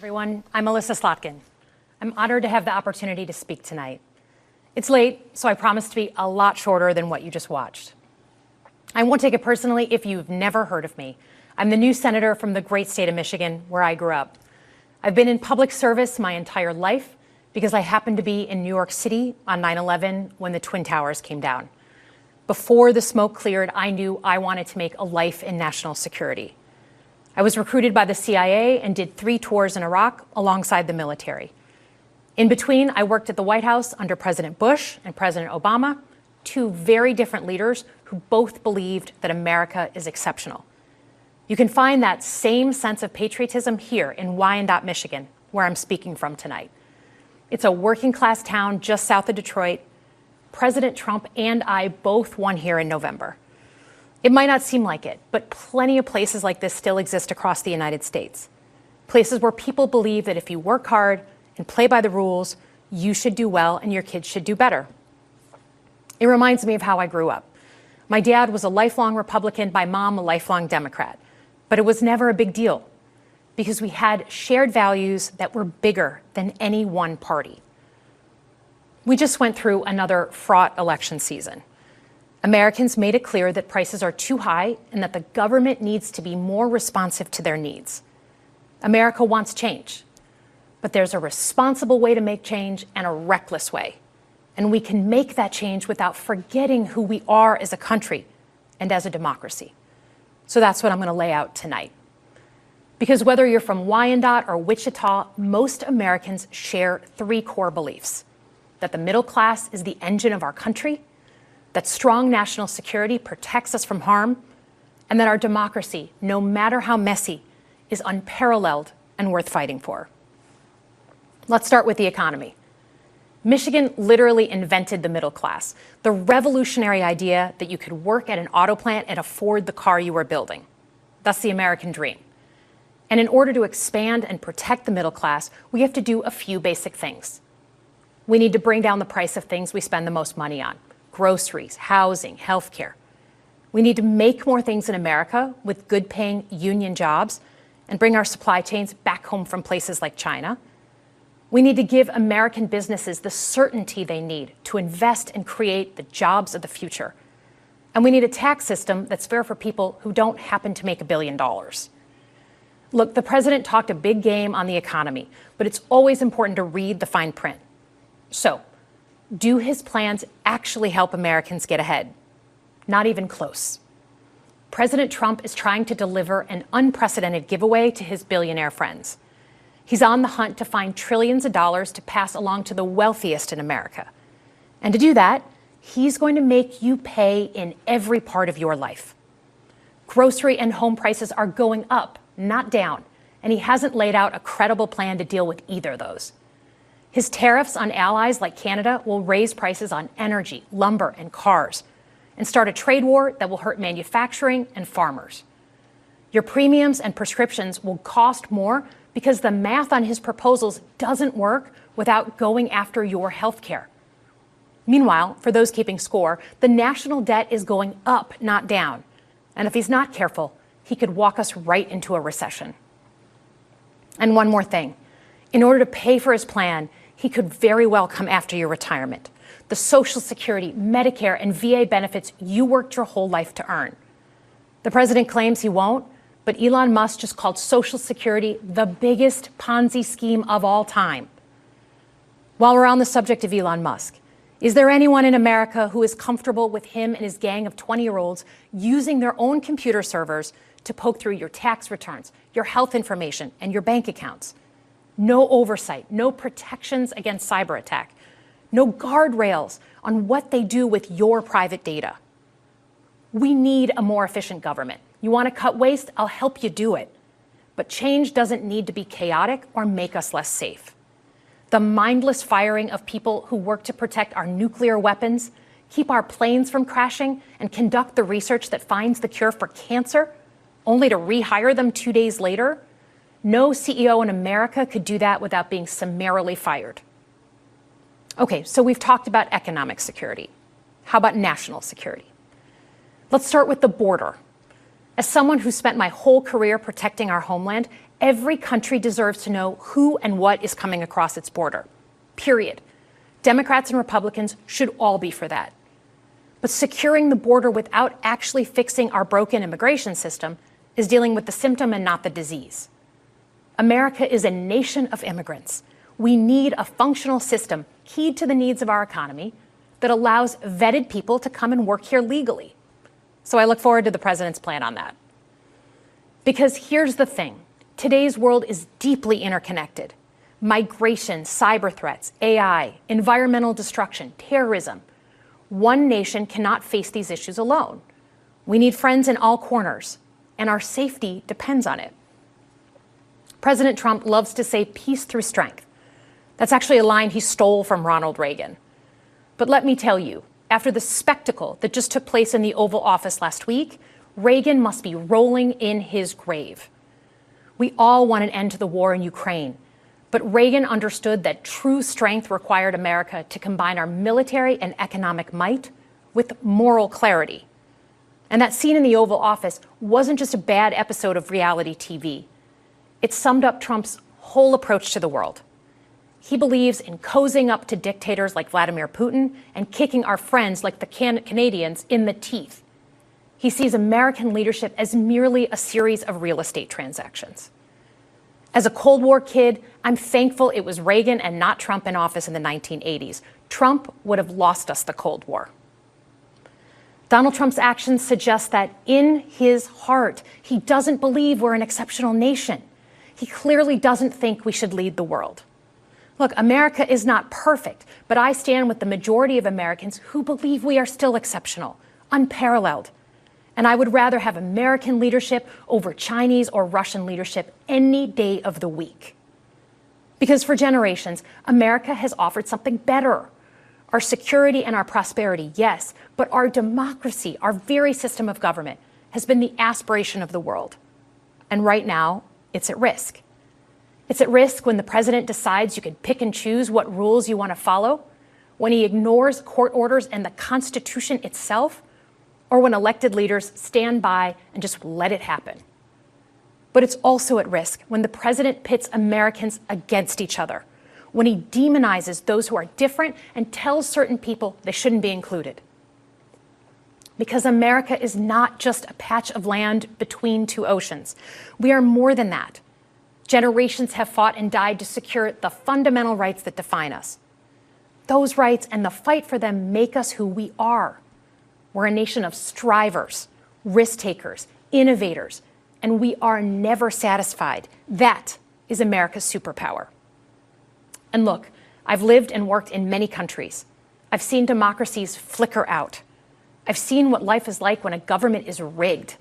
everyone. I'm Melissa Slotkin. I'm honored to have the opportunity to speak tonight. It's late, so I promise to be a lot shorter than what you just watched. I won't take it personally if you've never heard of me. I'm the new senator from the great state of Michigan, where I grew up. I've been in public service my entire life because I happened to be in New York City on 9/11 when the Twin Towers came down. Before the smoke cleared, I knew I wanted to make a life in national security. I was recruited by the CIA and did 3 tours in Iraq alongside the military. In between, I worked at the White House under President Bush and President Obama, 2 very different leaders who both believed that America is exceptional. You can find that same sense of patriotism here in Wyandotte, Michigan, where I'm speaking from tonight. It's a working class town just south of Detroit. President Trump and I both won here in November. It might not seem like it, but plenty of places like this still exist across the United States. Places where people believe that if you work hard and play by the rules, you should do well and your kids should do better. It reminds me of how I grew up. My dad was a lifelong Republican, my mom a lifelong Democrat. But it was never a big deal because we had shared values that were bigger than any one party. We just went through another fraught election season. Americans made it clear that prices are too high and that the government needs to be more responsive to their needs. America wants change, but there's a responsible way to make change and a reckless way. And we can make that change without forgetting who we are as a country and as a democracy. So that's what I'm going to lay out tonight. Because whether you're from Wyandotte or Wichita, most Americans share 3 core beliefs: that the middle class is the engine of our country, that strong national security protects us from harm, and that our democracy, no matter how messy, is unparalleled and worth fighting for. Let's start with the economy. Michigan literally invented the middle class, the revolutionary idea that you could work at an auto plant and afford the car you were building. That's the American dream. And in order to expand and protect the middle class, we have to do a few basic things. We need to bring down the price of things we spend the most money on: groceries, housing, healthcare. We need to make more things in America with good-paying union jobs and bring our supply chains back home from places like China. We need to give American businesses the certainty they need to invest and create the jobs of the future. And we need a tax system that's fair for people who don't happen to make $1 billion. Look, the president talked a big game on the economy, but it's always important to read the fine print. So, do his plans actually help Americans get ahead? Not even close. President Trump is trying to deliver an unprecedented giveaway to his billionaire friends. He's on the hunt to find trillions of dollars to pass along to the wealthiest in America. And to do that, he's going to make you pay in every part of your life. Grocery and home prices are going up, not down, and he hasn't laid out a credible plan to deal with either of those. His tariffs on allies like Canada will raise prices on energy, lumber, and cars, and start a trade war that will hurt manufacturing and farmers. Your premiums and prescriptions will cost more because the math on his proposals doesn't work without going after your health care. Meanwhile, for those keeping score, the national debt is going up, not down. And if he's not careful, he could walk us right into a recession. And one more thing. In order to pay for his plan, he could very well come after your retirement, the Social Security, Medicare, and VA benefits you worked your whole life to earn. The president claims he won't, but Elon Musk just called Social Security the biggest Ponzi scheme of all time. While we're on the subject of Elon Musk, is there anyone in America who is comfortable with him and his gang of 20-year-olds using their own computer servers to poke through your tax returns, your health information, and your bank accounts? No oversight, no protections against cyber attack, no guardrails on what they do with your private data. We need a more efficient government. You want to cut waste? I'll help you do it. But change doesn't need to be chaotic or make us less safe. The mindless firing of people who work to protect our nuclear weapons, keep our planes from crashing, and conduct the research that finds the cure for cancer, only to rehire them 2 days later, no CEO in America could do that without being summarily fired. Okay, so we've talked about economic security. How about national security? Let's start with the border. As someone who spent my whole career protecting our homeland, Every country deserves to know who and what is coming across its border. Period. Democrats and Republicans should all be for that. But securing the border without actually fixing our broken immigration system is dealing with the symptom and not the disease. America is a nation of immigrants. We need a functional system keyed to the needs of our economy that allows vetted people to come and work here legally. So I look forward to the president's plan on that. Because here's the thing. Today's world is deeply interconnected. Migration, cyber threats, AI, environmental destruction, terrorism. One nation cannot face these issues alone. We need friends in all corners, and our safety depends on it. President Trump loves to say peace through strength. That's actually a line he stole from Ronald Reagan. But let me tell you, after the spectacle that just took place in the Oval Office last week, Reagan must be rolling in his grave. We all want an end to the war in Ukraine, but Reagan understood that true strength required America to combine our military and economic might with moral clarity. And that scene in the Oval Office wasn't just a bad episode of reality TV. It summed up Trump's whole approach to the world. He believes in cozying up to dictators like Vladimir Putin and kicking our friends like the Canadians in the teeth. He sees American leadership as merely a series of real estate transactions. As a Cold War kid, I'm thankful it was Reagan and not Trump in office in the 1980s. Trump would have lost us the Cold War. Donald Trump's actions suggest that in his heart, he doesn't believe we're an exceptional nation. He clearly doesn't think we should lead the world. Look, America is not perfect, but I stand with the majority of Americans who believe we are still exceptional, unparalleled. And I would rather have American leadership over Chinese or Russian leadership any day of the week. Because for generations, America has offered something better. Our security and our prosperity, yes, but our democracy, our very system of government, has been the aspiration of the world. And right now, it's at risk. It's at risk when the president decides you can pick and choose what rules you want to follow, when he ignores court orders and the Constitution itself, or when elected leaders stand by and just let it happen. But it's also at risk when the president pits Americans against each other, when he demonizes those who are different and tells certain people they shouldn't be included. Because America is not just a patch of land between two oceans. We are more than that. Generations have fought and died to secure the fundamental rights that define us. Those rights and the fight for them make us who we are. We're a nation of strivers, risk takers, innovators, and we are never satisfied. That is America's superpower. And look, I've lived and worked in many countries. I've seen democracies flicker out. I've seen what life is like when a government is rigged.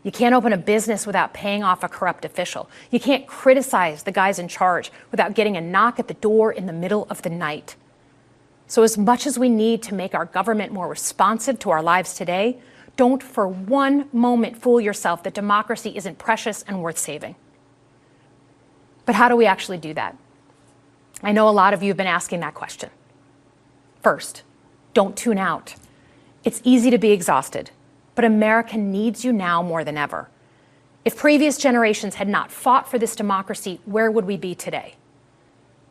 You can't open a business without paying off a corrupt official. You can't criticize the guys in charge without getting a knock at the door in the middle of the night. So as much as we need to make our government more responsive to our lives today, don't for one moment fool yourself that democracy isn't precious and worth saving. But how do we actually do that? I know a lot of you have been asking that question. First, don't tune out. It's easy to be exhausted, but America needs you now more than ever. If previous generations had not fought for this democracy, where would we be today?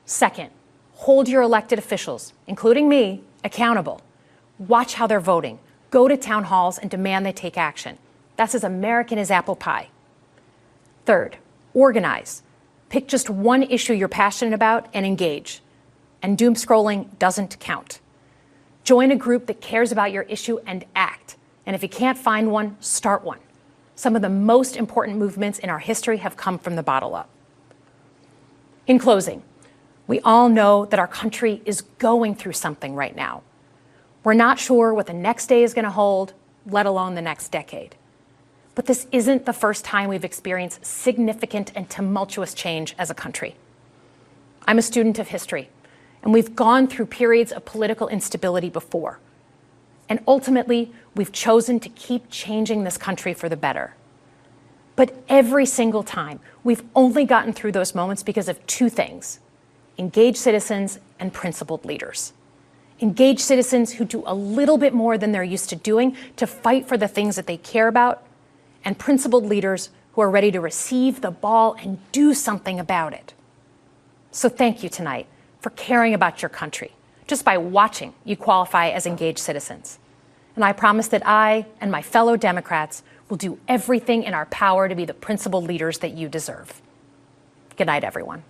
Second, hold your elected officials, including me, accountable. Watch how they're voting. Go to town halls and demand they take action. That's as American as apple pie. Third, organize. Pick just one issue you're passionate about and engage. And doom scrolling doesn't count. Join a group that cares about your issue and act. And if you can't find one, start one. Some of the most important movements in our history have come from the bottom up. In closing, we all know that our country is going through something right now. We're not sure what the next day is going to hold, let alone the next decade. But this isn't the first time we've experienced significant and tumultuous change as a country. I'm a student of history, and we've gone through periods of political instability before. And ultimately, we've chosen to keep changing this country for the better. But every single time, we've only gotten through those moments because of two things: engaged citizens and principled leaders. Engaged citizens who do a little bit more than they're used to doing to fight for the things that they care about, and principled leaders who are ready to receive the ball and do something about it. So thank you tonight for caring about your country. Just by watching, you qualify as engaged citizens. And I promise that I and my fellow Democrats will do everything in our power to be the principled leaders that you deserve. Good night, everyone.